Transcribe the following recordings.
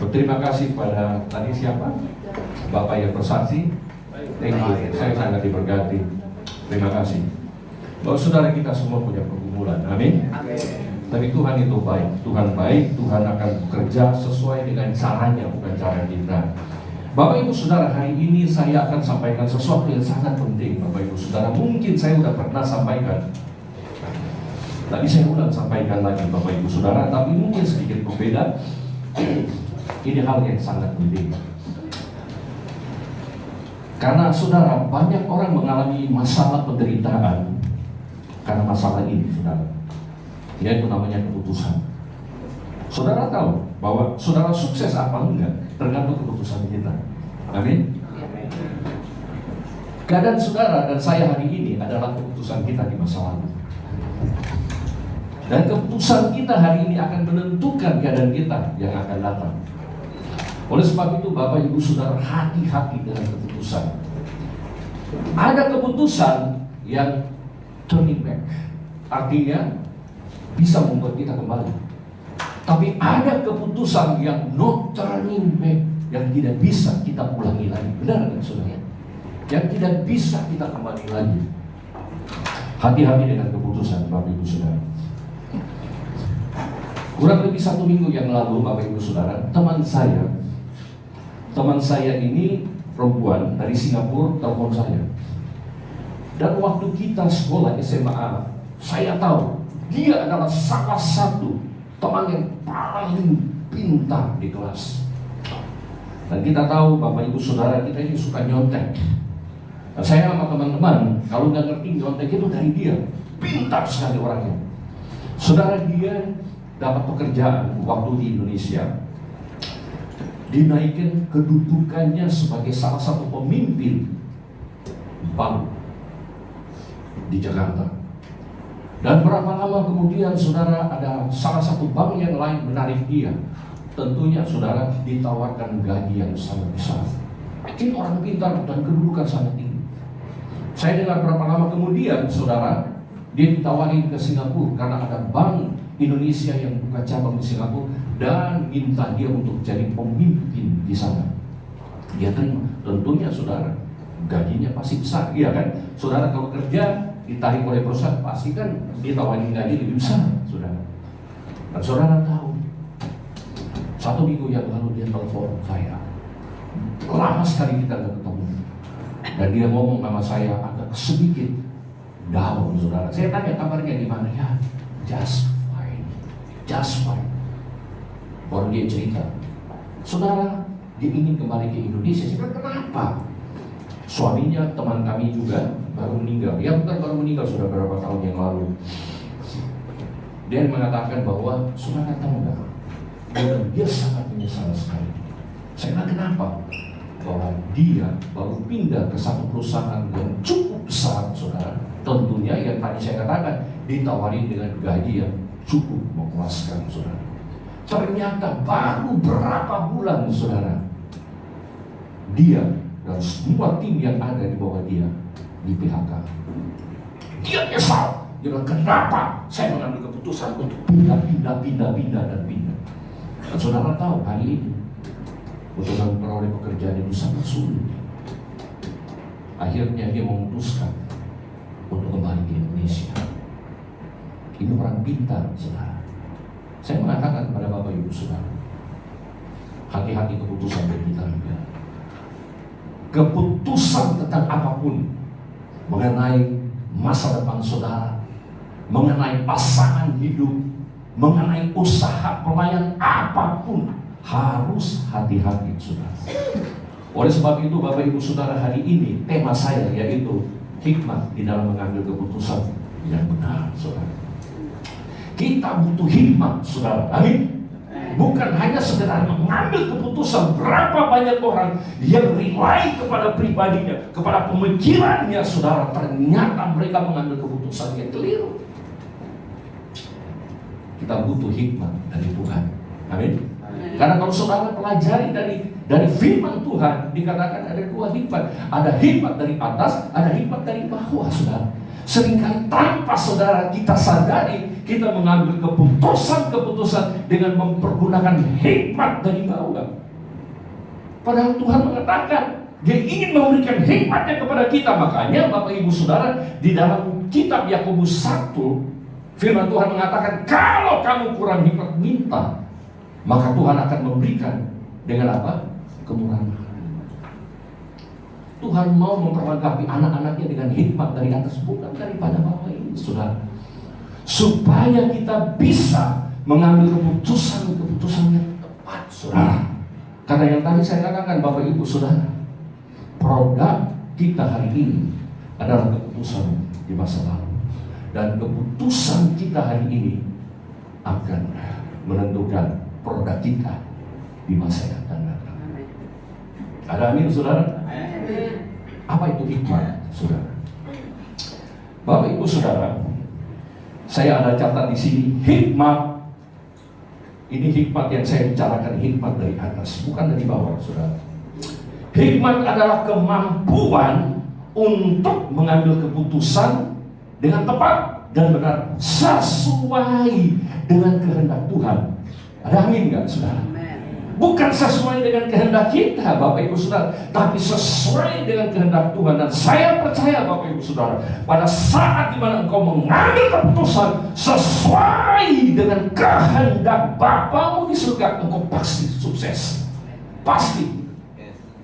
Berterima kasih pada tadi siapa? Bapak yang bersaksi. Thank you. Saya sangat diberkati. Terima kasih. Bahwa saudara kita semua punya pergumulan. Amin. Tapi Tuhan itu baik. Tuhan baik. Tuhan akan bekerja sesuai dengan caranya, bukan cara kita. Bapak Ibu Saudara, hari ini saya akan sampaikan sesuatu yang sangat penting. Bapak Ibu Saudara, mungkin saya sudah pernah sampaikan. Tadi saya ulang sampaikan lagi Bapak Ibu Saudara, tapi mungkin sedikit berbeda. Ini hal yang sangat penting. Karena saudara, banyak orang mengalami masalah penderitaan karena masalah ini, saudara. Yaitu namanya keputusan. Saudara tahu bahwa saudara sukses apa enggak tergantung keputusan kita. Amin. Keadaan saudara dan saya hari ini adalah keputusan kita di masa lalu. Dan keputusan kita hari ini akan menentukan keadaan kita yang akan datang. Oleh sebab itu Bapak Ibu Saudara, hati-hati dengan keputusan. Ada keputusan yang turning back, artinya bisa membuat kita kembali. Tapi ada keputusan yang no turning back, yang tidak bisa kita ulangi lagi. Benar kan saudara? Yang tidak bisa kita kembali lagi. Hati-hati dengan keputusan Bapak Ibu Saudara. Kurang lebih 1 minggu yang lalu Bapak Ibu Saudara, teman saya ini perempuan dari Singapura telepon saya. Dan waktu kita sekolah SMA, saya tahu dia adalah salah satu teman yang paling pintar di kelas. Dan kita tahu Bapak Ibu Saudara, kita ini suka nyontek. Nah, saya sama teman-teman, kalau nggak ngerti nyontek itu dari dia. Pintar sekali orangnya. Saudara, dia dapat pekerjaan waktu di Indonesia, dinaikkan kedudukannya sebagai salah satu pemimpin bank di Jakarta. Dan berapa lama kemudian saudara, ada salah satu bank yang lain menarik dia. Tentunya saudara ditawarkan gaji yang sangat besar. Ini orang pintar dan kedudukan sangat tinggi. Saya dengar berapa lama kemudian saudara, dia ditawarin ke Singapura karena ada bank Indonesia yang buka cabang di Singapura dan minta dia untuk jadi pemimpin di sana. Dia terima. Tentunya saudara, gajinya pasti besar, iya kan? Saudara kalau kerja ditarik oleh perusahaan, pasti kan ditawarin gaji lebih besar, saudara. Dan saudara tahu, 1 minggu yang lalu dia telepon saya. Lama sekali kita gak ketemu. Dan dia ngomong sama saya agak sedikit down, saudara. Saya tanya kabarnya gimana? Ya, just fine. Baru dia cerita, saudara, dia ingin kembali ke Indonesia. Saya bilang, kenapa? Suaminya, teman kami juga baru meninggal. Ya bukan baru meninggal, sudah beberapa tahun yang lalu. Dia mengatakan bahwa, saudara tahu nggak? Dia sangat menyesal sekali. Saya bilang, kenapa? Bahwa dia baru pindah ke satu perusahaan yang cukup besar, saudara. Tentunya yang tadi saya katakan, ditawari dengan gaji yang cukup memuaskan, saudara. Ternyata baru berapa bulan, saudara, dia dan semua tim yang ada di bawah dia di PHK. Dia nyesal. Dia bilang, kenapa saya mengambil keputusan untuk pindah. Dan saudara tahu hari ini untuk memperoleh pekerjaan itu sangat sulit. Akhirnya dia memutuskan untuk kembali ke Indonesia. Ini orang pintar, saudara. Saya mengatakan kepada Bapak Ibu Saudara, hati-hati keputusan dari kita juga. Keputusan tentang apapun, mengenai masa depan saudara, mengenai pasangan hidup, mengenai usaha pelayan apapun, harus hati-hati, saudara. Oleh sebab itu Bapak Ibu Saudara, hari ini tema saya yaitu hikmat di dalam mengambil keputusan yang benar, saudara. Kita butuh hikmat, saudara. Amin. Bukan hanya sekedar mengambil keputusan. Berapa banyak orang yang rely kepada pribadinya, kepada pemikirannya, saudara, ternyata mereka mengambil keputusan yang keliru. Kita butuh hikmat dari Tuhan. Amin. Karena kalau saudara pelajari dari firman Tuhan, dikatakan ada 2 hikmat. Ada hikmat dari atas, ada hikmat dari bawah, saudara. Seringkali tanpa saudara kita sadari, kita mengambil keputusan-keputusan dengan mempergunakan hikmat dari bawah. Padahal Tuhan mengatakan Dia ingin memberikan hikmatnya kepada kita. Makanya Bapak Ibu Saudara, di dalam kitab Yakobus 1, firman Tuhan mengatakan, kalau kamu kurang hikmat, minta, maka Tuhan akan memberikan dengan apa? Kemurahan. Tuhan mau memperlengkapi anak-anaknya dengan hikmat dari atas, bukan daripada Bapak Ibu Saudara, supaya kita bisa mengambil keputusan-keputusan yang tepat, Saudara. Karena yang tadi saya katakan, Bapak Ibu Saudara, produk kita hari ini adalah keputusan di masa lalu, dan keputusan kita hari ini akan menentukan produk kita di masa yang akan datang. Ada amin, Saudara? Apa itu hikmat, Saudara? Bapak Ibu Saudara, saya ada catat di sini, hikmat. Ini hikmat yang saya bicarakan, hikmat dari atas, bukan dari bawah, Saudara. Hikmat adalah kemampuan untuk mengambil keputusan dengan tepat dan benar, sesuai dengan kehendak Tuhan. Ada amin nggak, Saudara? Bukan sesuai dengan kehendak kita, Bapak Ibu Saudara, tapi sesuai dengan kehendak Tuhan. Dan saya percaya, Bapak Ibu Saudara, pada saat dimana engkau mengambil keputusan sesuai dengan kehendak Bapamu di surga, engkau pasti sukses. Pasti.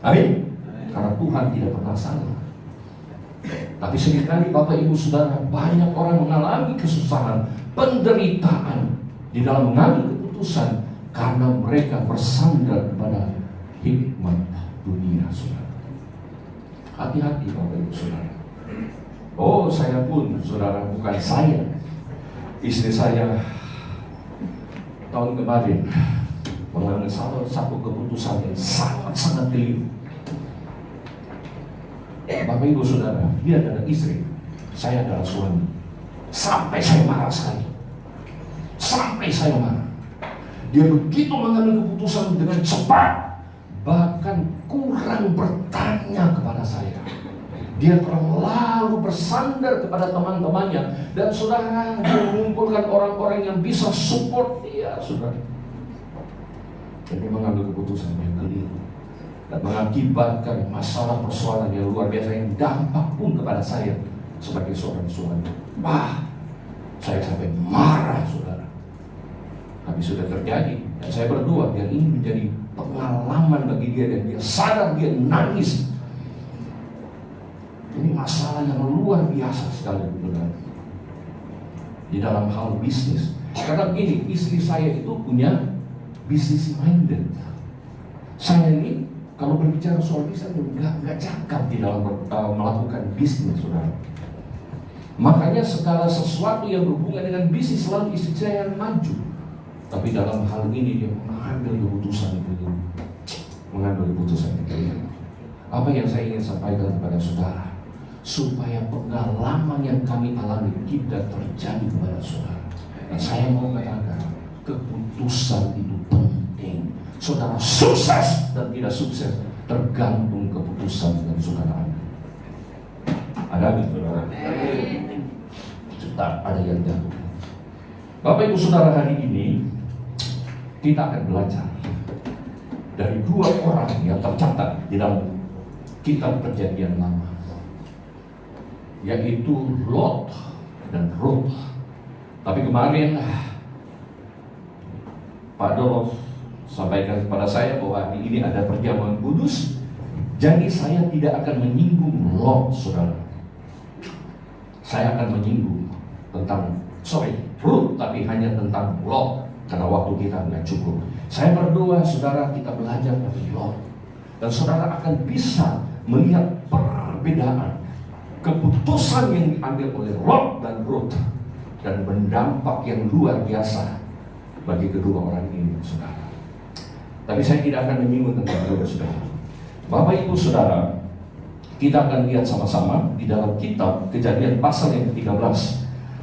Amin. Karena Tuhan tidak pernah salah. Tapi seringkali Bapak Ibu Saudara, banyak orang mengalami kesusahan, penderitaan di dalam mengambil keputusan karena mereka bersandar pada hikmat dunia, Saudara. Hati-hati Bapak Ibu Saudara. Oh, saya pun, Saudara, bukan saya, istri saya tahun kemarin mengambil satu keputusan yang sangat-sangat keliru. Bapak Ibu Saudara, dia adalah istri, saya adalah suami. Sampai saya marah sekali. Sampai saya marah. Dia begitu mengambil keputusan dengan cepat, bahkan kurang bertanya kepada saya. Dia terlalu bersandar kepada teman-temannya, dan Saudara, dia mengumpulkan orang-orang yang bisa support dia, Saudara. Jadi mengambil keputusan yang keliru dan mengakibatkan masalah persoalan yang luar biasa yang dampak pun kepada saya sebagai seorang suami. Saya sampai marah, Saudara. Tapi sudah terjadi, dan saya berdoa biar ini menjadi pengalaman bagi dia, dan dia sadar, dia nangis. Ini masalah yang luar biasa sekali, Saudara, di dalam hal bisnis. Karena begini, istri saya itu punya business minded. Saya ini kalau berbicara soal bisnis nggak cakap di dalam melakukan bisnis, Saudara. Makanya segala sesuatu yang berhubungan dengan bisnis selalu istri saya yang maju. Tapi dalam hal ini dia mengambil keputusan itu, Apa yang saya ingin sampaikan kepada Saudara, supaya pengalaman yang kami alami tidak terjadi kepada Saudara. Dan saya mau katakan, keputusan itu penting. Saudara sukses dan tidak sukses tergantung keputusan dari saudara. Ada amin, Saudara? Tak ada yang jatuh. Bapak Ibu Saudara, hari ini kita akan belajar dari dua orang yang tercatat di dalam kitab Perjanjian Lama, yaitu Lot dan Ruth. Tapi kemarin Pak Dorof sampaikan kepada saya bahwa ini ada perjamuan kudus, jadi saya tidak akan menyinggung Lot, Saudara. Saya akan menyinggung tentang Ruth, tapi hanya tentang Lot, karena waktu kita nggak cukup. Saya berdoa, Saudara, kita belajar dari Lot, dan Saudara akan bisa melihat perbedaan keputusan yang diambil oleh Lot dan Ruth, dan berdampak yang luar biasa bagi kedua orang ini, Saudara. Tapi saya tidak akan menyinggung tentang kedua, Saudara. Bapak Ibu Saudara, kita akan lihat sama-sama di dalam kitab Kejadian pasal yang ke-13,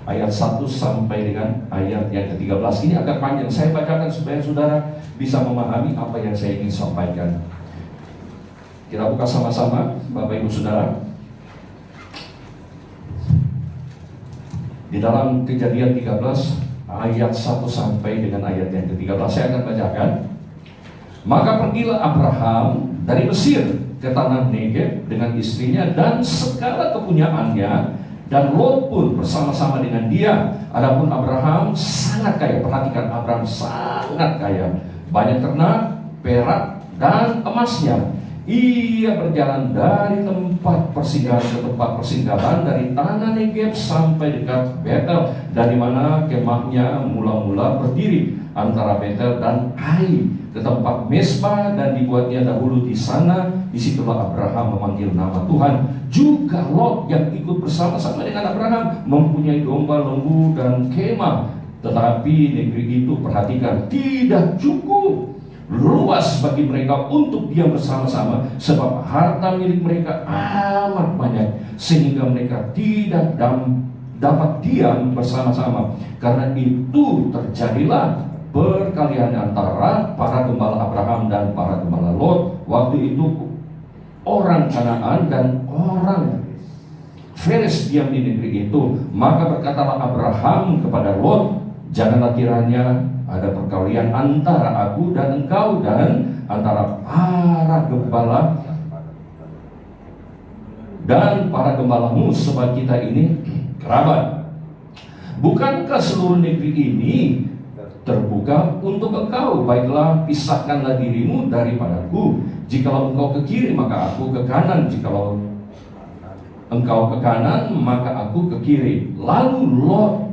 ayat 1 sampai dengan ayat yang ke-13. Ini agak panjang, saya bacakan supaya Saudara bisa memahami apa yang saya ingin sampaikan. Kita buka sama-sama, Bapak Ibu Saudara. Di dalam Kejadian 13 ayat 1 sampai dengan ayat yang ke-13. Saya akan bacakan. Maka pergilah Abraham dari Mesir ke tanah Negeb dengan istrinya dan segala kepunyaannya, dan Lot pun bersama-sama dengan dia. Adapun Abraham sangat kaya. Perhatikan, Abraham sangat kaya, banyak ternak, perak, dan emasnya. Ia berjalan dari tempat persinggahan ke tempat persinggahan, dari tanah Negeb sampai dekat Betel, dari mana kemahnya mula-mula berdiri antara Betel dan Ai, ke tempat Mesbah, dan dibuatnya dahulu di sana. Disitulah Abraham memanggil nama Tuhan. Juga Lot yang ikut bersama-sama dengan Abraham mempunyai domba, lembu, dan kemah. Tetapi negeri itu, perhatikan, tidak cukup luas bagi mereka untuk diam bersama-sama, sebab harta milik mereka amat banyak, sehingga mereka tidak dapat diam bersama-sama. Karena itu terjadilah perkalian antara para gembala Abraham dan para gembala Lot. Waktu itu orang Kanaan dan orang Feres diam di negeri itu. Maka berkatalah Abraham kepada Lot, janganlah kiranya ada perkalian antara aku dan engkau, dan antara para gembalamu, sebab kita ini kerabat. Bukankah seluruh negeri ini terbuka untuk engkau? Baiklah, pisahkanlah dirimu daripadaku. Jikalau engkau ke kiri, maka aku ke kanan. Jikalau engkau ke kanan, maka aku ke kiri. Lalu Lot,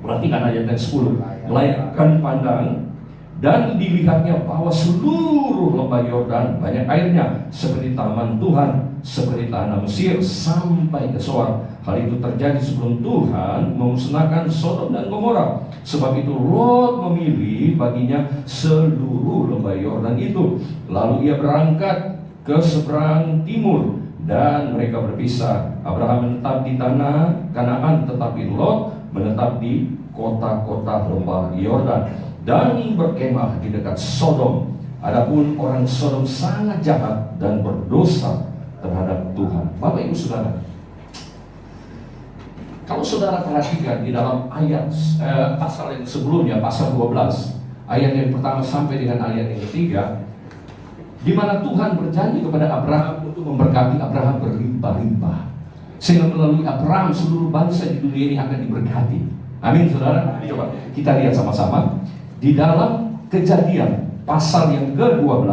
perhatikan ayat yang 10, melayangkan pandang, dan dilihatnya bahwa seluruh lembah Yordan banyak airnya, seperti taman Tuhan, seperti tanah Mesir sampai ke Soar. Hal itu terjadi sebelum Tuhan memusnahkan Sodom dan Gomora. Sebab itu Lot memilih baginya seluruh lembah Yordan itu. Lalu ia berangkat ke seberang timur, dan mereka berpisah. Abraham menetap di tanah Kanaan, tetapi Lot menetap di kota-kota lembah Yordan dan berkemah di dekat Sodom. Adapun orang Sodom sangat jahat dan berdosa terhadap Tuhan. Bapak Ibu Saudara, kalau saudara perhatikan di dalam ayat pasal yang sebelumnya, pasal 12, ayat yang pertama sampai dengan ayat yang ketiga, di mana Tuhan berjanji kepada Abraham untuk memberkati Abraham berlimpah-limpah, sehingga melalui Abraham seluruh bangsa di dunia ini akan diberkati. Amin, saudara. Coba kita lihat sama-sama di dalam Kejadian pasal yang ke-12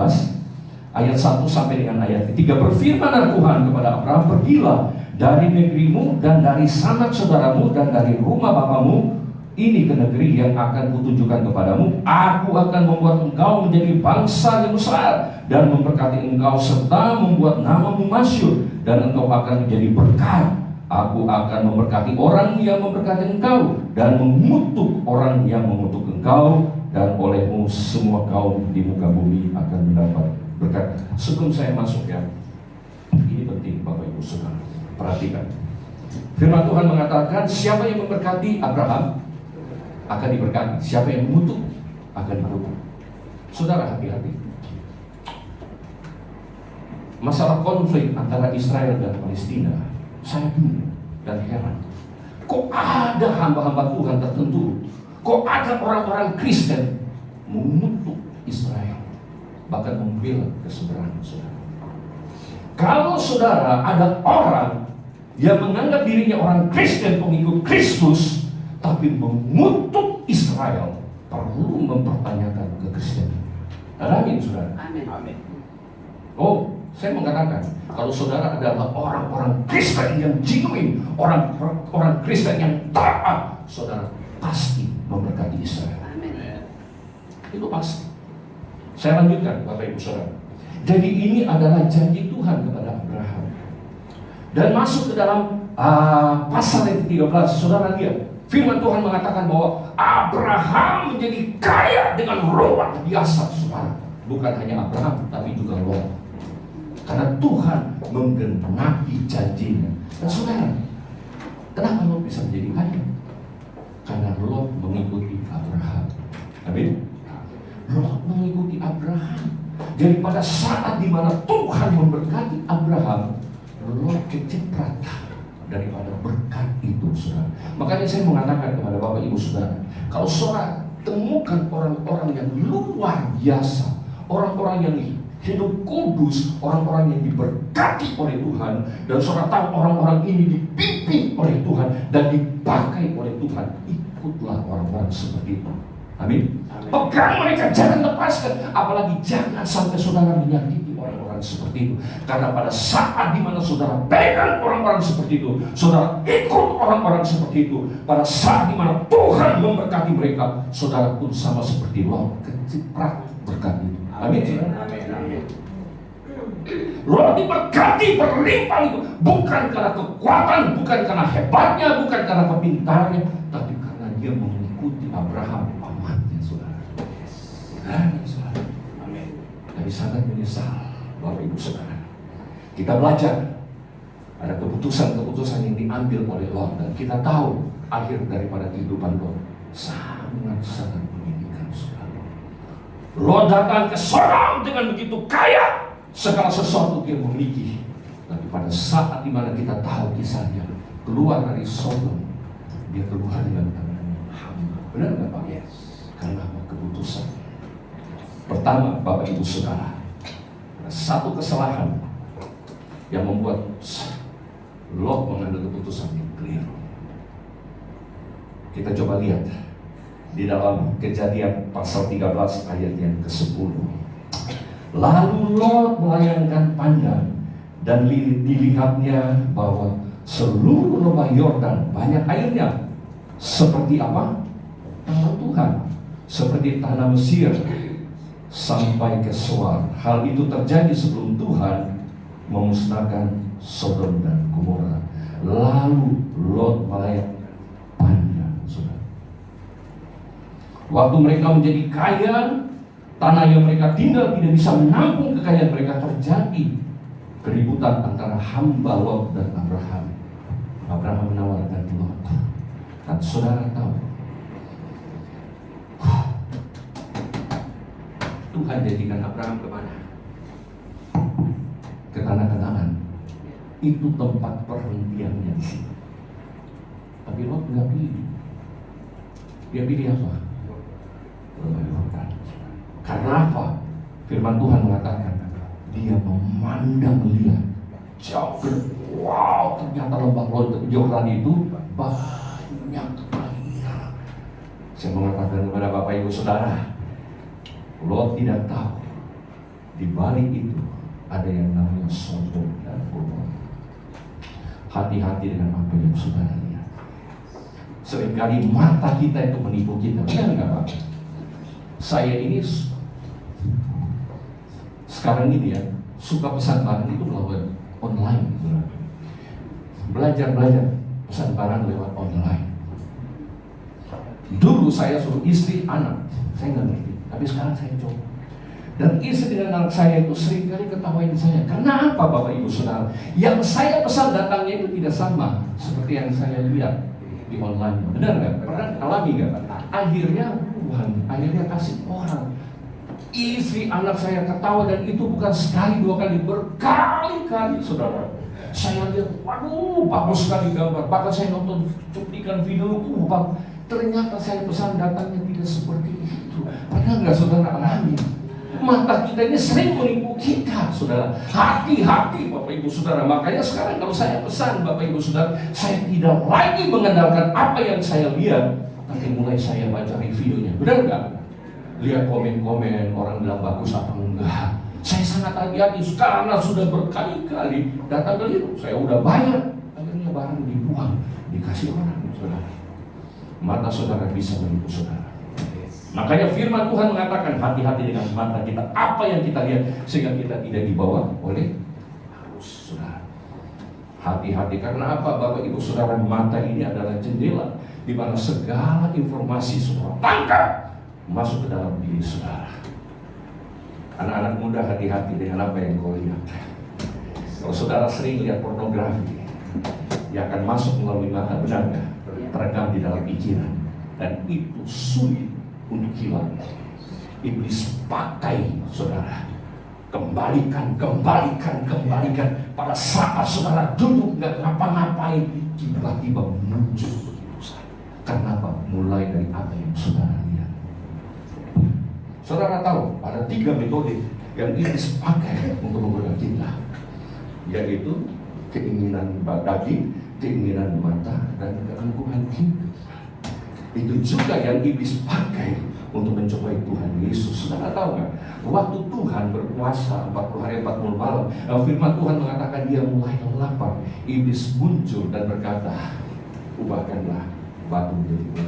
ayat 1 sampai dengan ayat ketiga. Berfirmanlah Tuhan kepada Abraham, pergilah dari negerimu dan dari sanak saudaramu dan dari rumah bapamu ini ke negeri yang akan kutunjukkan kepadamu. Aku akan membuat engkau menjadi bangsa yang besar dan memberkati engkau serta membuat namamu masyhur, dan engkau akan menjadi berkat. Aku akan memberkati orang yang memberkati engkau, dan mengutuk orang yang mengutuk engkau, dan olehmu semua kaum di muka bumi akan mendapat berkat. Sebelum saya masuk, ya, ini penting Bapak Ibu Saudara, perhatikan. Firman Tuhan mengatakan, siapa yang memberkati Abraham akan diberkati, siapa yang mengutuk akan dikutuk. Saudara, hati-hati. Masalah konflik antara Israel dan Palestina, saya bingung dan heran. Kok ada hamba-hamba Tuhan tertentu, kok ada orang-orang Kristen mengutuk Israel, bahkan membela keseberangan saudara. Kalau saudara ada orang yang menganggap dirinya orang Kristen, pengikut Kristus, tapi mengutuk Israel, perlu mempertanyakan kekristenan. Amin, saudara. Amin. Oh, saya mengatakan, kalau saudara adalah orang-orang Kristen yang genuine, orang Kristen yang taat, saudara pasti memberkati Israel. Amin. Itu pasti. Saya lanjutkan, Bapak Ibu Saudara. Jadi ini adalah janji Tuhan kepada Abraham. Dan masuk ke dalam pasal yang ke-13, saudara lihat, firman Tuhan mengatakan bahwa Abraham menjadi kaya dengan luar biasa, saudara. Bukan hanya Abraham, tapi juga Lot. Karena Tuhan menggenapi janjinya. Dan saudara, kenapa Lot bisa menjadi kaya? Karena Lot mengikuti Abraham. Amin. Lot mengikuti Abraham. Jadi pada saat dimana Tuhan memberkati Abraham, Lot kecipratan daripada berkat itu, saudara. Makanya saya mengatakan kepada Bapak Ibu Saudara, kalau saudara temukan orang-orang yang luar biasa, orang-orang yang hidup kudus, orang-orang yang diberkati oleh Tuhan, dan saudara tahu orang-orang ini dipimpin oleh Tuhan dan dipakai oleh Tuhan, ikutlah orang-orang seperti itu. Amin. Pegang mereka, jangan lepaskan. Apalagi jangan sampai saudara menyakiti orang-orang seperti itu. Karena pada saat dimana saudara pegang orang-orang seperti itu, saudara ikut orang-orang seperti itu, pada saat dimana Tuhan memberkati mereka, saudara pun sama seperti Lot, keciprat berkat itu. Amin. Amin. Lot diberkati berlimpah itu bukan karena kekuatan, bukan karena hebatnya, bukan karena kepintarannya, tapi karena dia mengikuti Abraham, pamannya, saudara. Amin, saudara. Amin. Tapi sangat menyesal, Bapak Ibu Saudara. Kita belajar ada keputusan-keputusan yang diambil oleh Lot, dan kita tahu akhir daripada kehidupan Lot sangat menyedihkan, saudara. Lot datang ke Sodom dengan begitu kaya, segala sesuatu dia memiliki. Tapi pada saat dimana kita tahu kisahnya, keluar dari Sodom, dia keluar dengan tangan hamba. Benar nggak Pak? Yes. Karena apa? Keputusan. Pertama, Bapak Ibu Saudara, satu kesalahan yang membuat Lot mengambil keputusan yang keliru. Kita coba lihat di dalam Kejadian pasal 13 ayat yang ke-10. Lalu Lot melayangkan pandang, dan dilihatnya bahwa seluruh lembah Yordan banyak airnya, seperti apa? Tanah Tuhan, seperti tanah Mesir sampai ke Soar. Hal itu terjadi sebelum Tuhan memusnahkan Sodom dan Gomora. Lalu Lot melayangkan pandang, saudara. Waktu mereka menjadi kaya, tanah yang mereka tinggal tidak bisa menampung kekayaan mereka. Terjadi keributan antara hamba Lot dan Abraham. Abraham menawarkan Lot. Dan saudara tahu, Tuhan jadikan Abraham kemana? Ke tanah Kanaan. Itu tempat perhentiannya di sini. Tapi Lot nggak pilih. Dia pilih apa? Karena apa? Firman Tuhan mengatakan dia memandang lihat jauh. Wow, ternyata lembah Yordan itu banyak air. Saya mengatakan kepada Bapak Ibu Saudara, Lot tidak tahu di balik itu ada yang namanya Sodom dan Gomora. Hati-hati dengan apa yang saudara lihat. Seringkali mata kita itu menipu kita. Benar nggak Pak? Saya ini sekarang ini ya suka pesan barang itu lewat online. Belajar pesan barang lewat online. Dulu saya suruh istri, anak, saya nggak ngerti. Tapi sekarang saya coba. Dan istri dan anak saya itu seringkali ketawain saya. Karena apa Bapak Ibu Saudara? Yang saya pesan datangnya itu tidak sama seperti yang saya lihat di online. Benar nggak? Pernah alami nggak? Akhirnya kasih orang. Istri anak saya ketawa, dan itu bukan sekali dua kali, berkali-kali, saudara. Saya lihat, waduh, bagus sekali gambar. Bahkan saya nonton cuplikan video, ternyata saya pesan datangnya tidak seperti itu. Padahal nggak saudara alami. Mata kita ini sering menipu kita, saudara. Hati-hati Bapak Ibu Saudara. Makanya sekarang kalau saya pesan Bapak Ibu Saudara, saya tidak lagi mengandalkan apa yang saya lihat, tapi mulai saya baca reviewnya. Benar nggak? Lihat komen-komen, orang bilang bagus apa enggak. Saya sangat hati-hati karena sudah berkali-kali datang keliru. Saya udah bayar, akhirnya barang dibuang, dikasih orang, saudara. Mata saudara bisa menipu saudara. Makanya firman Tuhan mengatakan hati-hati dengan mata kita, apa yang kita lihat, sehingga kita tidak dibawa oleh arus, saudara. Hati-hati karena apa Bapak Ibu Saudara? Mata ini adalah jendela di mana segala informasi saudara tangkap masuk ke dalam diri saudara. Anak-anak muda, hati-hati dengan apa yang kau lihat. Kalau saudara sering lihat pornografi, dia akan masuk melalui mata, benar nggak? Terekam di dalam pikiran, dan itu sulit untuk hilang. Iblis pakai saudara Kembalikan. Pada saat saudara duduk nggak ngapa-ngapain, tiba-tiba muncul begitu saja. Kenapa? Mulai dari apa yang saudara lihat. Saudara tahu ada 3 metode yang iblis pakai untuk menggoda kita, yaitu keinginan daging, keinginan mata, dan keangkuhan hidup. Itu juga yang iblis pakai untuk mencobai Tuhan Yesus. Saudara tahu nggak? Waktu Tuhan berpuasa 40 hari 40 malam, firman Tuhan mengatakan dia mulai lapar. Iblis muncul dan berkata, ubahkanlah batu menjadi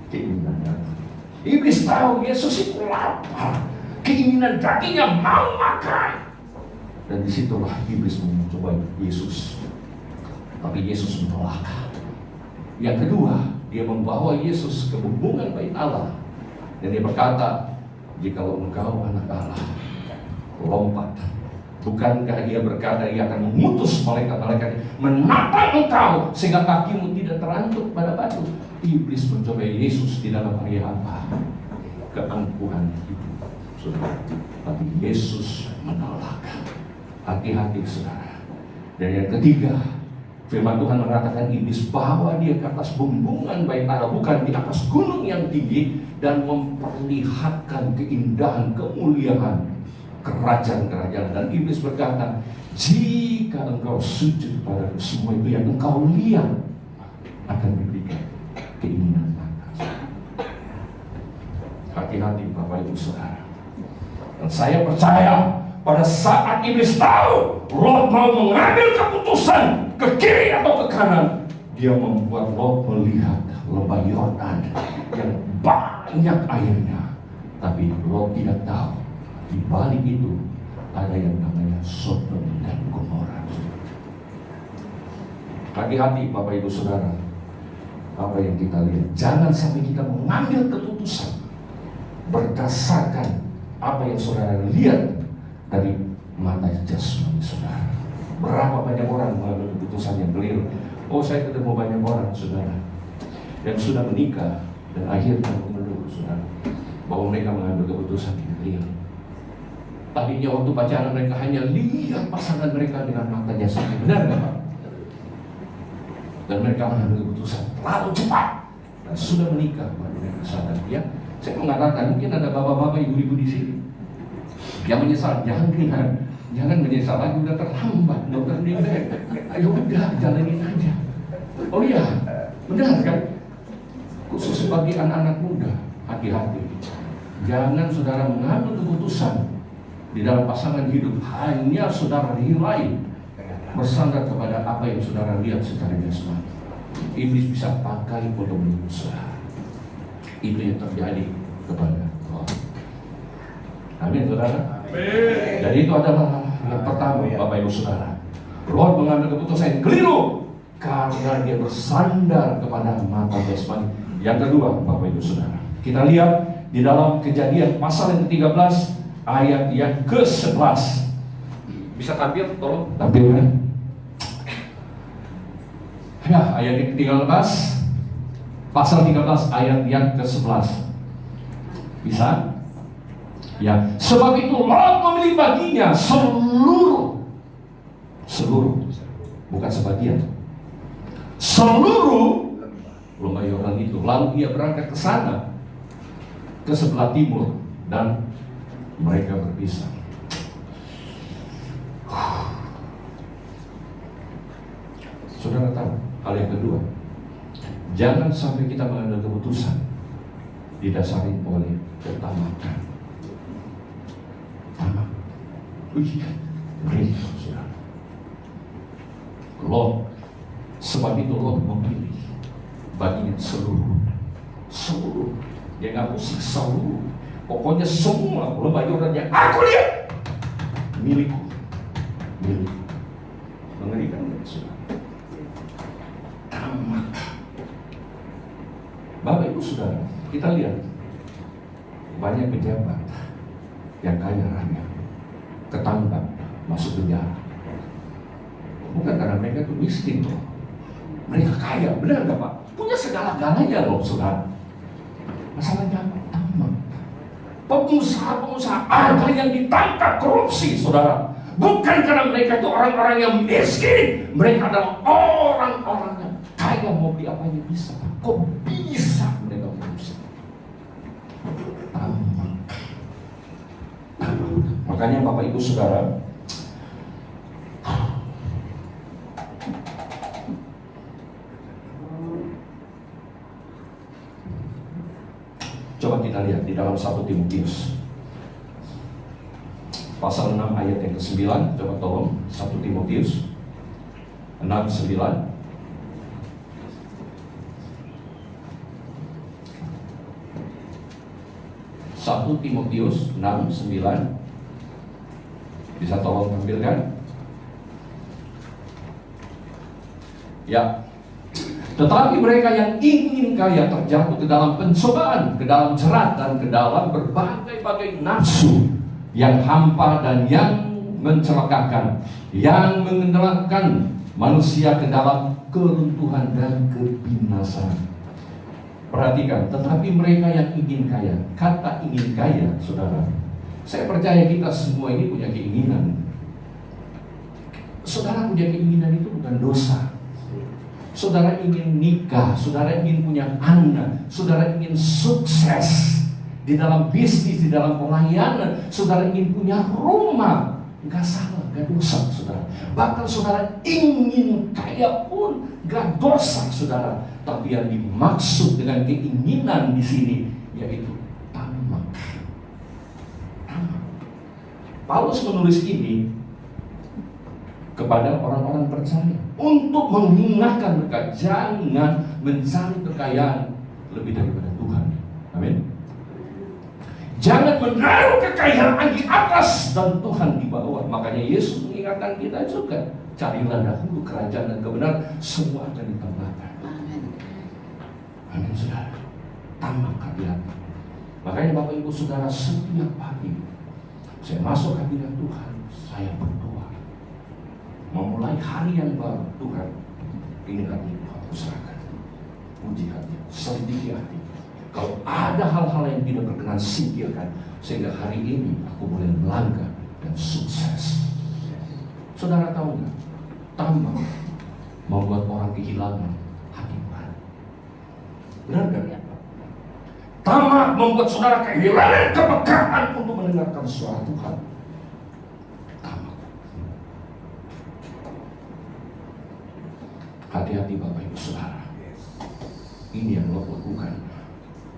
keinginan daging. Iblis tahu Yesus itu lapar, keinginan dagingnya mau makan. Dan disitulah iblis mencobai Yesus. Tapi Yesus menolak. Yang kedua, dia membawa Yesus ke bumbungan bait Allah. Dan dia berkata, jikalau engkau anak Allah, lompat. Bukankah dia berkata dia akan mengutus malaikat-malaikat menatang engkau sehingga kakimu tidak terantuk pada batu. Iblis mencobai Yesus di dalam area apa? Keangkuhan hidup, saudara. Tapi Yesus menolak. Hati-hati, saudara. Dan yang ketiga, firman Tuhan mengatakan iblis bawa dia ke atas bumbungan bait Allah, bukan di atas gunung yang tinggi, dan memperlihatkan keindahan, kemuliaan kerajaan-kerajaan. Dan iblis berkata, jika engkau sujud pada semua itu yang engkau lihat, akan diberikan keinginan mata. Hati-hati Bapak Ibu Saudara. Dan saya percaya pada saat iblis tahu Lot mau mengambil keputusan ke kiri atau ke kanan, dia membuat Lot melihat lembah Yordan yang banyak airnya. Tapi Lot tidak tahu di balik itu ada yang namanya Sodom dan Gomora. Hati-hati Bapak Ibu Saudara. Apa yang kita lihat, jangan sampai kita mengambil keputusan berdasarkan apa yang saudara lihat dari mata jasmani saudara. Berapa banyak orang mengambil keputusan yang keliru. Oh, saya ketemu banyak orang saudara yang sudah menikah dan akhirnya mengeluh saudara bahwa mereka mengambil keputusan yang keliru. Tadinya waktu pacaran mereka hanya lihat pasangan mereka dengan mata jasmani, benar nggak Pak? Dan mereka mengambil keputusan terlalu cepat dan sudah menikah. Mereka sadar, ya. Saya mengatakan mungkin ada bapak-bapak, ibu-ibu di sini yang menyesal. Jangan menyesal lagi, udah terlambat. Dokter bilang, ayo udah jalanin aja. Oh iya, benar kan? Khusus bagi anak-anak muda, hati-hati. Jangan saudara mengambil keputusan di dalam pasangan hidup hanya saudara nilai bersandar kepada apa yang saudara lihat secara jasmani. Iblis bisa pakai untuk menipu saudara. Itu yang terjadi kepada Allah. Amin saudara. Amin. Jadi itu adalah yang pertama Bapak Ibu Saudara. Lot mengambil keputusan yang keliru karena dia bersandar kepada mata jasmani. Yang kedua Bapak Ibu Saudara, kita lihat di dalam Kejadian pasal yang ke-13 ayat yang ke-11. Bisa tampil, tolong tampilkan. Ya, ayat yang ke-13, pasal 13 ayat yang ke-11. Bisa? Ya, sebab itu Lot memilih baginya seluruh, bukan sebagian, seluruh lembah Yordan itu. Lalu ia berangkat ke sana, ke sebelah timur, dan mereka berpisah. Saudara tahu hal yang kedua, jangan sampai kita mengambil keputusan didasari oleh ketamakan. Tamak. Saudara. Lot, sebab itu Lot memilih bagian seluruh. Dia nggak musik seluruh. Pokoknya semua lembah Yordan yang aku lihat milikku. Mengerikan nggak saudara? Tamak. Bapak Ibu Saudara, kita lihat banyak pejabat yang kaya raya ketangkap masuk penjara. Bukan karena mereka itu miskin loh. Mereka kaya, benar nggak Pak? Punya segala-galanya loh saudara. Masalahnya apa? Tamak. pengusaha-pengusaha ada yang ditangkap korupsi, saudara. Bukan karena mereka itu orang-orang yang miskin, mereka adalah orang-orang yang kaya, mau beli apa aja bisa. Kok bisa mereka korupsi? Makanya Bapak Ibu Saudara, coba kita lihat di dalam 1 Timotius pasal 6 ayat yang ke-9. Coba tolong 1 Timotius 6:9. 1 Timotius 6:9. Bisa tolong tampilkan? Ya. Tetapi mereka yang ingin kaya terjatuh ke dalam pencobaan, ke dalam jerat, dan ke dalam berbagai-bagai nafsu yang hampa dan yang mencelakakan, yang mengendalikan manusia ke dalam keruntuhan dan kebinasaan. Perhatikan, tetapi mereka yang ingin kaya. Kata ingin kaya, saudara, saya percaya kita semua ini punya keinginan. Saudara punya keinginan itu bukan dosa. Saudara ingin nikah, saudara ingin punya anak, saudara ingin sukses di dalam bisnis, di dalam pelayanan, saudara ingin punya rumah. Gak salah, gak dosa, saudara. Bahkan saudara ingin kaya pun gak dosa, saudara. Tapi yang dimaksud dengan keinginan di sini yaitu tamak. Tamak. Paulus menulis ini kepada orang-orang percaya untuk mengingatkan mereka jangan mencari kekayaan lebih daripada Tuhan. Amin. Jangan menaruh kekayaan di atas dan Tuhan di bawah. Makanya Yesus mengingatkan kita juga, carilah dahulu kerajaan dan kebenaran, semua akan ditambahkan. Amin, saudara. Tamak hati-hati. Makanya Bapak Ibu Saudara, setiap pagi saya masuk hadirat Tuhan, saya berdoa memulai hari yang baru. Tuhan, ini hatiku aku serahkan. Uji hati, selidiki hati. Kalau ada hal-hal yang tidak berkenan, singkirkan, sehingga hari ini aku boleh melangkah dan sukses. Saudara tahu nggak? Tamak membuat orang kehilangan hikmat. Benar nggak? Tamak membuat saudara kehilangan kepekaan untuk mendengarkan suara Tuhan. Tamak. Hati-hati Bapak Ibu Saudara. Ini yang Lot lakukan.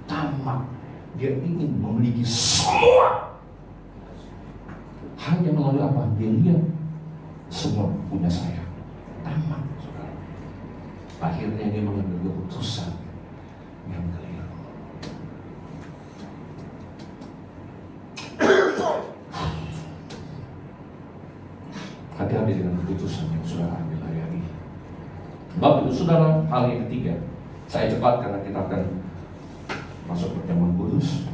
Tamak, dia ingin memiliki semua. Hanya melalui apa? Dia lihat semua punya saya. Tamak, saudara. Akhirnya dia mengambil keputusan yang keliru. Hati-hati dengan keputusan yang saudara ambil hari-hari. Bapak Ibu Saudara, hal yang ketiga, saya cepat karena kita akan masuk pertemuan kudus.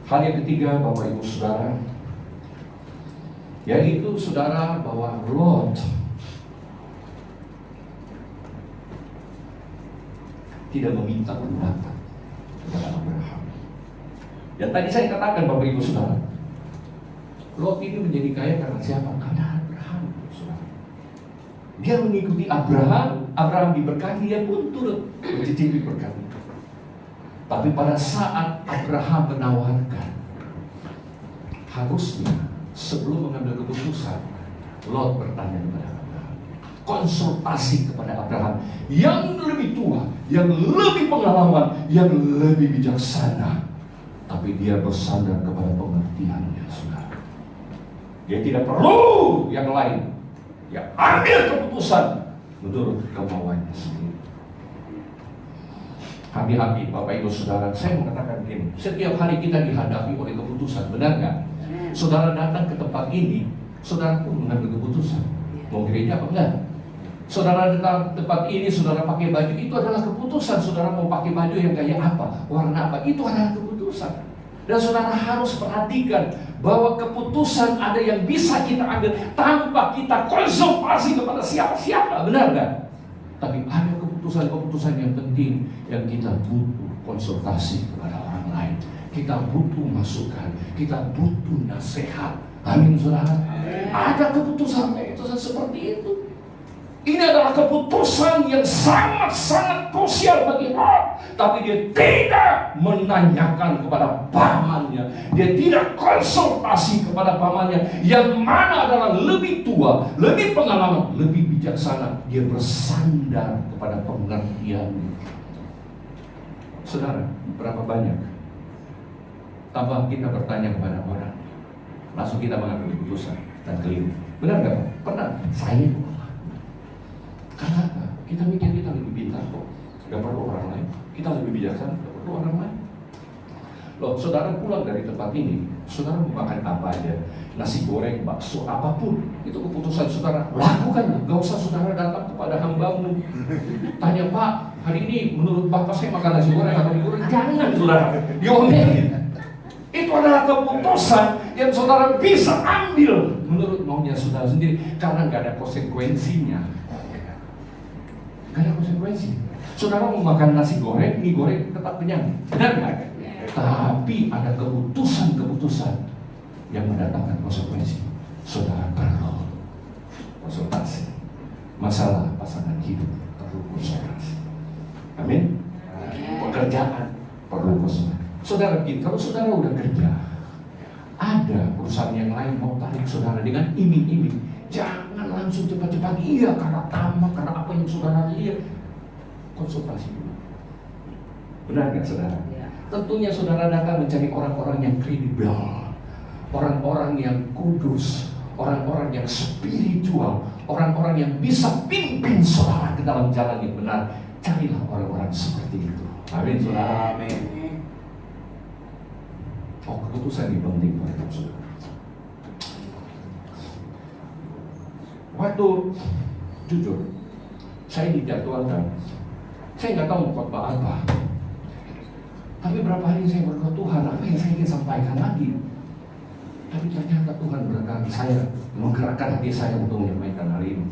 Hal yang ketiga Bapak Ibu Saudara, yaitu saudara bahwa Lot tidak meminta pendapat kepada Abraham. Dan tadi saya katakan Bapak Ibu Saudara, Lot ini menjadi kaya karena siapa? Karena Abraham, saudara. Dia mengikuti Abraham, Abraham diberkati, dia pun turut mencicipi berkat. Tapi pada saat Abraham menawarkan, harusnya sebelum mengambil keputusan, Lot bertanya kepada Abraham, konsultasi kepada Abraham yang lebih tua, yang lebih pengalaman, yang lebih bijaksana. Tapi dia bersandar kepada pengertiannya, saudara. Dia tidak perlu yang lain. Dia ambil keputusan menurut kemauannya sendiri. Hati-hati Bapak Ibu Saudara, saya mengatakan begini, setiap hari kita dihadapi oleh keputusan, benar nggak? Saudara datang ke tempat ini, saudara pun mengambil keputusan, mau gereja apa enggak? Saudara datang ke tempat ini, saudara pakai baju, itu adalah keputusan. Saudara mau pakai baju yang kayak apa, warna apa, itu adalah keputusan. Dan saudara harus perhatikan bahwa keputusan ada yang bisa kita ambil tanpa kita konsultasi kepada siapa-siapa, benar nggak? Tapi ada keputusan-keputusan yang penting yang kita butuh konsultasi kepada orang lain. kita butuh masukan, kita butuh nasihat. Amin, saudara. Ada keputusan seperti itu. Ini adalah keputusan yang sangat-sangat krusial bagi Allah. Tapi dia tidak menanyakan kepada pamannya. Dia tidak konsultasi kepada pamannya, yang mana adalah lebih tua, lebih pengalaman, lebih bijaksana. Dia bersandar kepada pengertiannya. Saudara, berapa banyak tanpa kita bertanya kepada orang, langsung kita mengambil keputusan dan keliru. Benar nggak? Pernah? Saya karena apa? Kita mikir kita lebih pintar kok, nggak perlu orang lain. Kita lebih bijaksana, nggak perlu orang lain. Loh, saudara pulang dari tempat ini, saudara mau makan apa aja, nasi goreng, bakso, apapun, itu keputusan saudara. Lakukan, nggak usah saudara datang kepada hambamu. Tanya, Pak, hari ini menurut Bapak saya makan nasi goreng atau mie goreng? Jangan, saudara, diomelin. Itu adalah keputusan yang saudara bisa ambil menurut maunya saudara sendiri, karena nggak ada konsekuensinya. Gak ada konsekuensi. Saudara mau makan nasi goreng, mie goreng, tetap kenyang, benar nggak? Tapi ada keputusan-keputusan yang mendatangkan konsekuensi. Saudara perlu konsultasi. Masalah pasangan hidup perlu konsultasi. Amin. Pekerjaan perlu konsultasi. Saudara, kalau saudara udah kerja, ada perusahaan yang lain mau tarik saudara dengan iming-iming, jangan langsung cepat-cepat iya karena tamak, karena apa yang saudara lihat. Konsultasi dulu. Benar nggak, saudara? Ya. Tentunya saudara datang mencari orang-orang yang kredibel, orang-orang yang kudus, orang-orang yang spiritual, orang-orang yang bisa pimpin saudara ke dalam jalan yang benar. Carilah orang-orang seperti itu. Amin, saudara. Amin. Oh, keputusan ini penting buat saudara. Waktu jujur, saya dijadwalkan, saya nggak tahu mau khotbah apa. Tapi berapa hari saya berdoa, Tuhan, apa yang saya ingin sampaikan lagi? Tapi ternyata Tuhan berkati saya, menggerakkan hati saya untuk menyampaikan hari ini.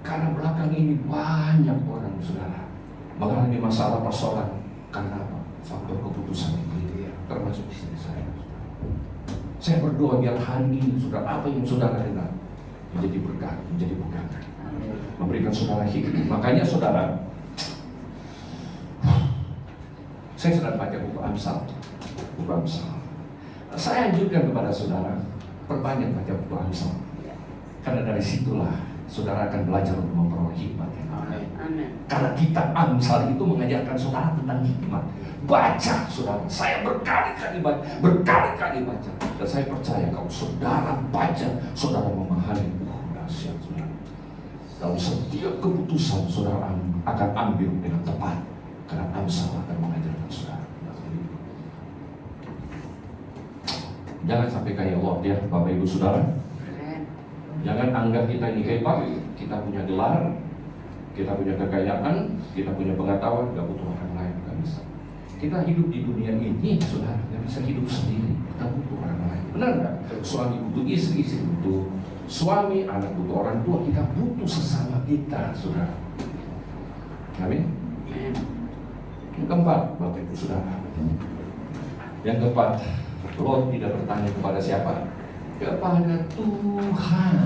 Karena belakang ini banyak orang, saudara, mengalami masalah persoalan karena apa? Faktor keputusan ini, termasuk istri saya. Saya berdoa biar hari ini, saudara, apa yang saudara dengar menjadi berkat, menjadi berkat, memberikan saudara hidup. Makanya saudara, saya sedang baca buku Amsal. Saya anjurkan kepada saudara, perbanyak baca buku Amsal, karena dari situlah saudara akan belajar untuk memperoleh hikmat. Karena kitab Amsal itu mengajarkan saudara tentang hikmat. Baca, saudara. Saya berkali-kali baca, dan saya percaya kalau saudara baca, saudara memahami. Dahsyat, saudara. Dalam setiap keputusan saudara akan ambil dengan tepat, karena Amsal akan mengajarkan saudara. Jangan sampai kayak Lot ya, Bapak Ibu Saudara. Jangan anggap kita ini hebat, kita punya gelar, kita punya kekayaan, kita punya pengetahuan, gak butuh orang lain, gak bisa. Kita hidup di dunia ini, saudara, gak bisa hidup sendiri, kita butuh orang lain. Benar gak? Suami butuh istri, istri butuh suami, anak butuh orang tua, kita butuh sesama kita, saudara. Amin. Yang keempat, Bapak Ibu Saudara. Yang keempat, Lot tidak bertanya kepada siapa? Kepada Tuhan.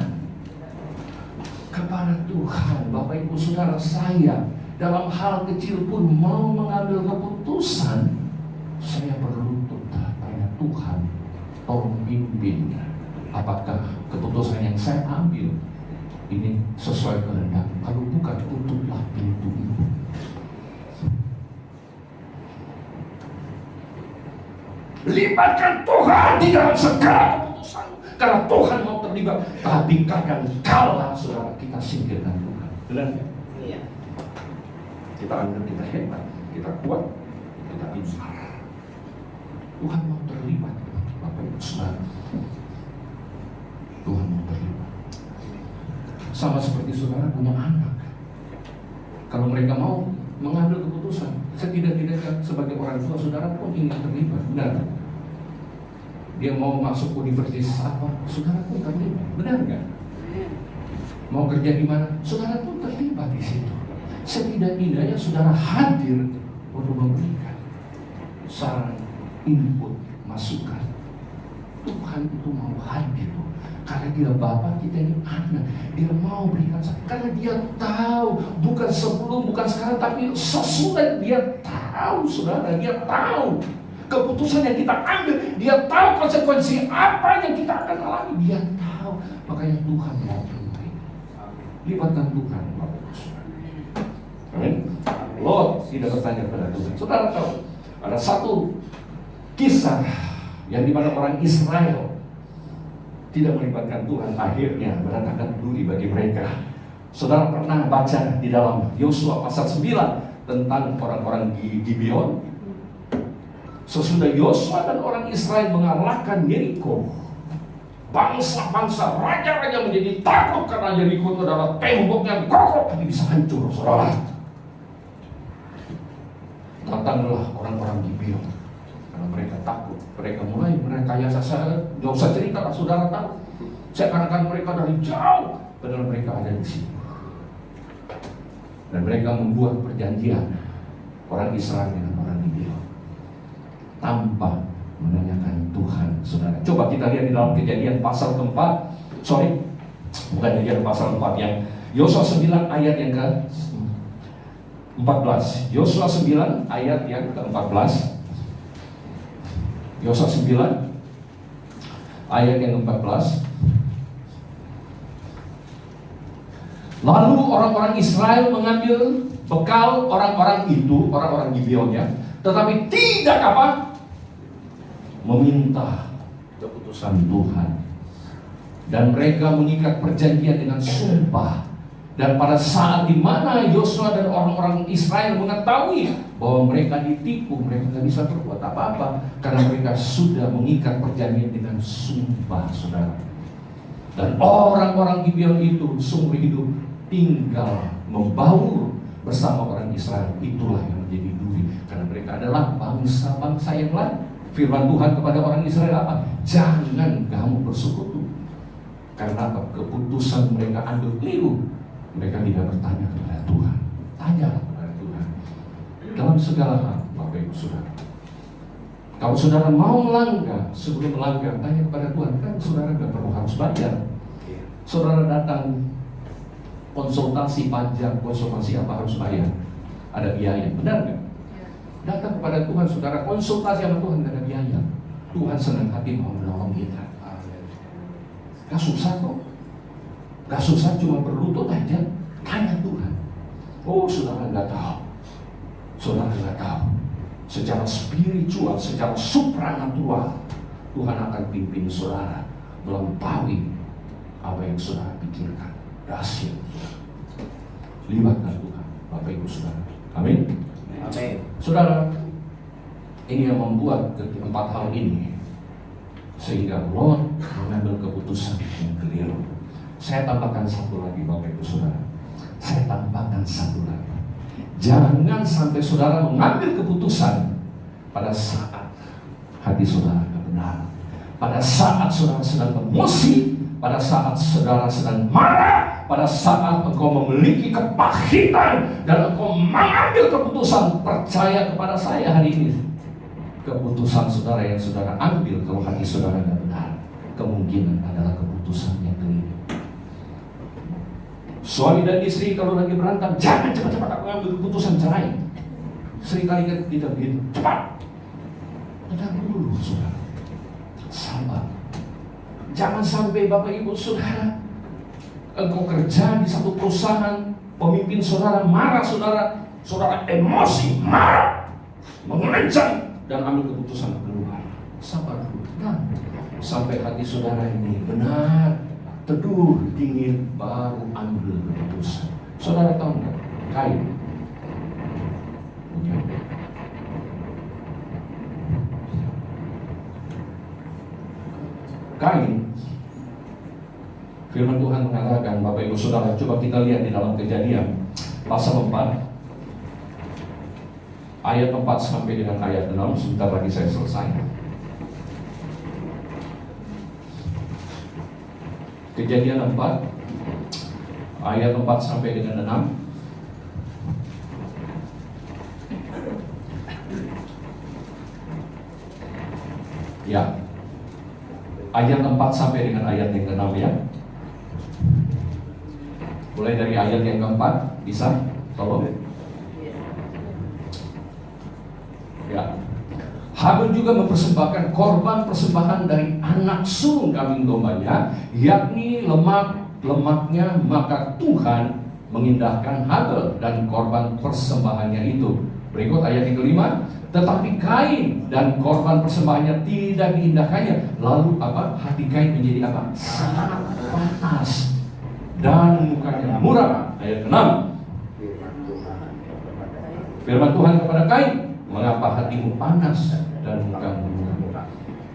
Kepada Tuhan. Bapak Ibu Saudara, saya dalam hal kecil pun mau mengambil keputusan, saya berlutut pada Tuhan. Tolong pimpin. Apakah keputusan yang saya ambil ini sesuai kehendak? Kalau bukan, tutuplah pintu itu. Libatkan Tuhan di dalam segala keputusan, karena Tuhan mau terlibat. Tapi kadang kala saudara kita singkirkan Tuhan. Benar ya? Iya. Kita anggap kita hebat, kita kuat, kita bisa. Tuhan mau terlibat, Bapak Ibu Saudara. Tuhan mau terlibat. Sama seperti saudara punya anak. Kalau mereka mau mengambil keputusan, setidak-tidaknya sebagai orang tua, saudara pun ingin terlibat. Benar? Dia mau masuk universitas apa, saudara pun terlibat. Benar nggak? Mau kerja di mana, saudara pun terlibat di situ. Setidak-tidaknya saudara hadir untuk memberikan saran, input, masukan. Tuhan itu mau hadir karena Dia Bapa, kita ini anak. Dia mau berikan karena Dia tahu, bukan sebelum, bukan sekarang, tapi sesudah. Dia tahu, saudara. Dia tahu keputusan yang kita ambil. Dia tahu konsekuensi apa yang kita akan alami. Dia tahu. Makanya Tuhan mau memberi. Libatkan Tuhan, Bapak Ibu Saudara. Amin. Lot tidak bertanya kepada Tuhan. Saudara tahu, ada satu kisah yang dimana orang Israel tidak melibatkan Tuhan, akhirnya berantakan duri bagi mereka. Saudara pernah baca di dalam Yosua pasal 9 tentang orang-orang di Gibeon. Sesudah Yosua dan orang Israel mengalahkan Yeriko, bangsa-bangsa, raja-raja menjadi takut karena Yeriko itu adalah tembok yang kokoh tapi bisa hancur, saudara. Datanglah orang-orang Gibeon karena mereka takut. Mereka mulai merekayasa. Saya nggak usah cerita, saudara tahu. Saya akan mereka dari jauh, padahal mereka ada di sini. Dan mereka membuat perjanjian, orang Israel dengan orang Gibeon, tanpa menanyakan Tuhan, saudara. Coba kita lihat di dalam Kejadian pasal keempat. Bukan Kejadian pasal 4, yang Yosua 9 ayat yang ke-14. Yosua 9 ayat yang ke-14. Yosua 9 ayat yang ke-14. Lalu orang-orang Israel mengambil bekal orang-orang itu, orang-orang Gibeonnya, tetapi tidak meminta keputusan Tuhan. Dan mereka mengikat perjanjian dengan sumpah. Dan pada saat di mana Yosua dan orang-orang Israel mengetahui bahwa mereka ditipu, mereka tidak bisa berbuat apa-apa karena mereka sudah mengikat perjanjian dengan sumpah, saudara. Dan orang-orang Gibeon itu seumur hidup tinggal membaur bersama orang Israel. Itulah yang menjadi duri, karena mereka adalah bangsa-bangsa yang lain. Firman Tuhan kepada orang Israel apa? Jangan kamu bersekutu. Karena apa? Keputusan mereka ambil keliru. Mereka tidak bertanya kepada Tuhan. Tanyalah kepada Tuhan dalam segala hal, Bapak Ibu Saudara. Kalau saudara mau melanggar, sebelum melanggar, tanya kepada Tuhan. Kan saudara tidak perlu harus bayar. Saudara datang konsultasi pajak, konsultasi apa harus bayar? Ada biaya, benar nggak? Datang kepada Tuhan, saudara konsultasi sama Tuhan tidak ada biaya. Tuhan senang hati mau menolong kita. Gak susah kok. Gak susah, cuma berlutut aja. Tanya Tuhan. Oh, saudara nggak tahu. Saudara nggak tahu. Secara spiritual, secara supranatural, Tuhan akan pimpin saudara melampaui apa yang saudara pikirkan. Rahasia. Libatkan Tuhan, Bapak Ibu Saudara. Amin. Amin. Saudara, ini yang membuat keempat hal ini sehingga Lot mengambil keputusan yang keliru. Saya tambahkan satu lagi, Bapak Ibu Saudara. Saya tambahkan satu lagi. Jangan sampai saudara mengambil keputusan pada saat hati saudara benar, pada saat saudara sedang emosi, pada saat saudara sedang marah, pada saat engkau memiliki kepahitan dan engkau mengambil keputusan. Percaya kepada saya hari ini, keputusan saudara yang saudara ambil, kalau hati saudara tidak benar, kemungkinan adalah keputusan yang keliru. Suami dan istri kalau lagi berantem, jangan cepat-cepat mengambil keputusan cerai. Seringkali kita begitu, cepat. Tenang dulu, saudara. Sabar. Jangan sampai Bapak Ibu Saudara, engkau kerja di satu perusahaan, pemimpin saudara marah, saudara emosi, marah, mengancam, dan ambil keputusan keluar. Sabar dulu, sampai hati saudara ini benar, teduh, dingin, baru ambil keputusan. Saudara tahu nggak? Kain. Kain. Firman Tuhan mengatakan, Bapak Ibu Saudara, coba kita lihat di dalam Kejadian pasal 4 ayat 4 sampai dengan ayat 6. Sebentar lagi saya selesai. Kejadian 4 ayat 4 sampai dengan 6. Ya. Ayat 4 sampai dengan ayat yang ke-6 ya. Mulai dari ayat yang keempat, bisa? Tolong. Ya. Habel juga mempersembahkan korban persembahan dari anak sulung kambing dombanya, yakni lemaknya, maka Tuhan mengindahkan Habel dan korban persembahannya itu. Berikut ayat yang kelima. Tetapi Kain dan korban persembahannya tidak diindahkannya. Lalu apa? Hati Kain menjadi apa? Sangat panas dan mukanya muram. Ayat ke-6. Firman Tuhan kepada Kain, mengapa hatimu panas dan mukamu muram?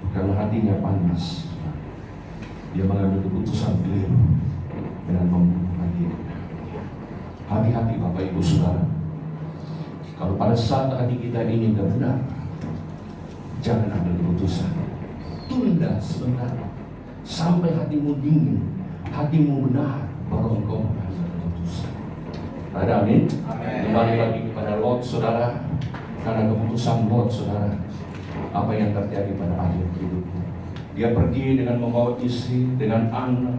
Karena hatinya panas, dia mengambil keputusan keliru dengan membunuh hatinya. Hati-hati Bapak Ibu Saudara. Kalau pada saat hati kita ini tidak benar, jangan ambil keputusan. Tunda sebentar sampai hatimu dingin, hatimu benar, baru engkau mengambil keputusan. Ada amin? Kembali lagi kepada Lot, saudara. Karena keputusan Lot, saudara, apa yang terjadi pada akhir hidupnya. Dia pergi dengan membawa istri, dengan anak,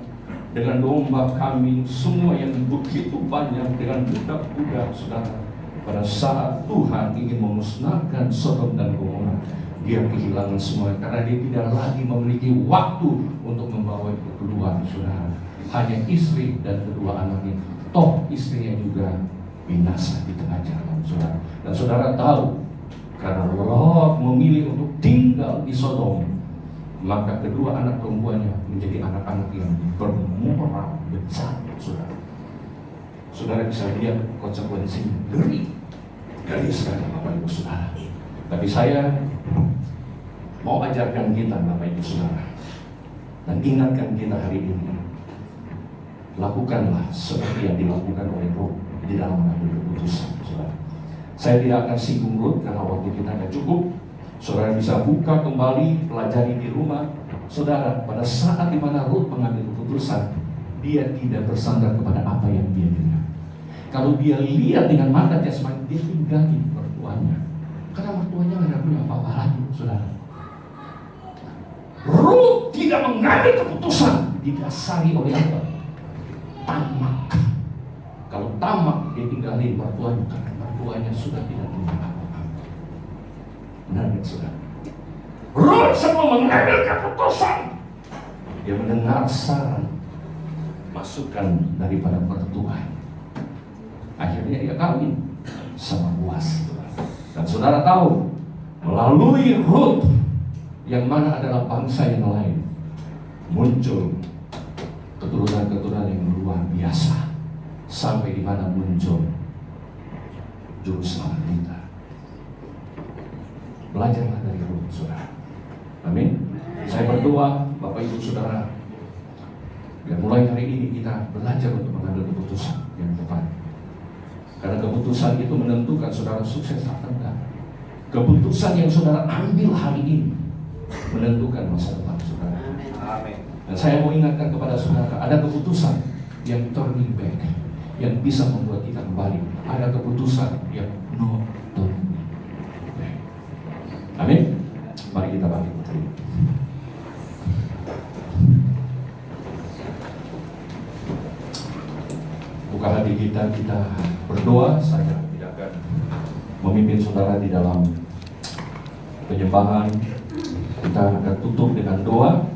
dengan domba kambing, semua yang begitu banyak, dengan budak-budak, saudara. Pada saat Tuhan ingin memusnahkan Sodom dan Gomora, dia kehilangan semua karena dia tidak lagi memiliki waktu untuk membawa itu keluar, saudara. Hanya istri dan kedua anaknya. Toh istrinya juga binasa di tengah jalan, saudara. Dan saudara tahu, karena Lot memilih untuk tinggal di Sodom, maka kedua anak perempuannya menjadi anak-anak yang bermoral besar, saudara. Saudara bisa lihat konsekuensinya dari sekarang, Bapak Ibu Saudara. Tapi saya mau ajarkan kita, Bapak Ibu Saudara, dan ingatkan kita hari ini, lakukanlah seperti yang dilakukan oleh Ruth di dalam mengambil keputusan, saudara. Saya tidak akan singgung Ruth karena waktu kita tidak cukup. Saudara bisa buka kembali, pelajari di rumah. Saudara, pada saat di mana Ruth mengambil keputusan, dia tidak bersandar kepada apa yang dia dengar. Kalau dia lihat dengan mata jasmani, dia tinggalin mertuanya. Karena mertuanya nggak punya apa-apa lagi, saudara. Ruth tidak mengambil keputusan didasari oleh apa? Tamak. Kalau tamak, dia tinggalin mertuanya karena mertuanya sudah tidak punya apa-apa. Benar nggak, saudara? Ruth semua mengambil keputusan. Dia mendengar saran, masukan daripada mertuanya. Akhirnya dia kawin sama Boaz. Dan saudara tahu, melalui Ruth, yang mana adalah bangsa yang lain, muncul keturunan-keturunan yang luar biasa. Sampai di mana muncul juru selamat kita. Belajarlah dari Ruth, saudara. Amin. Saya berdoa, Bapak Ibu Saudara, biar mulai hari ini kita belajar untuk mengambil keputusan yang tepat. Karena keputusan itu menentukan saudara sukses atau enggak. Keputusan yang saudara ambil hari ini menentukan masa depan saudara. Amin. Dan saya mau ingatkan kepada saudara, ada keputusan yang turning back, yang bisa membuat kita kembali. Ada keputusan yang no turning back. Amin. Mari kita bangkit berdiri. Buka hati kita berdoa. Saya tidak akan memimpin saudara di dalam penyembahan. Kita akan tutup dengan doa.